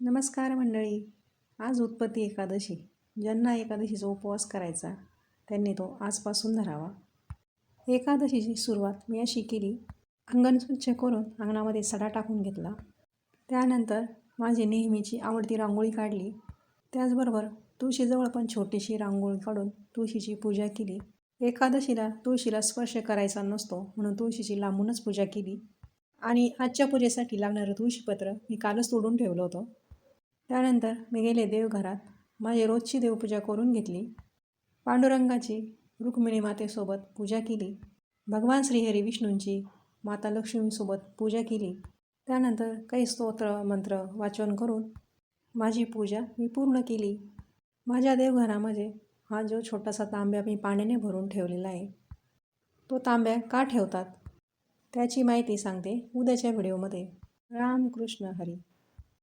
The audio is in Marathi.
नमस्कार मंडळी. आज उत्पत्ती एकादशी. ज्यांना एकादशीचा उपवास करायचा त्यांनी तो आजपासून धरावा. एकादशीची सुरुवात मी अशी केली. अंगण स्वच्छ करून अंगणामध्ये सडा टाकून घेतला. त्यानंतर माझी नेहमीची आवडती रांगोळी काढली. त्याचबरोबर तुळशीजवळ पण छोटीशी रांगोळी काढून तुळशीची पूजा केली. एकादशीला तुळशीला स्पर्श करायचा नसतो म्हणून तुळशीची लांबूनच पूजा केली. आणि आजच्या पूजेसाठी लागणारं तुळशीपत्र मी कालच तोडून ठेवलं होतं. त्यानंतर मी गेले देवघरात. माझी रोजची देवपूजा करून घेतली. पांडुरंगाची रुक्मिणी मातेसोबत पूजा केली. भगवान श्रीहरी विष्णूंची माता लक्ष्मीसोबत पूजा केली. त्यानंतर काही स्तोत्र मंत्र वाचन करून माझी पूजा मी पूर्ण केली. माझ्या देवघरामध्ये हा जो छोटासा तांब्या मी पाण्याने भरून ठेवलेला आहे, तो तांब्या का ठेवतात त्याची माहिती सांगते उद्याच्या व्हिडिओमध्ये. रामकृष्ण हरी.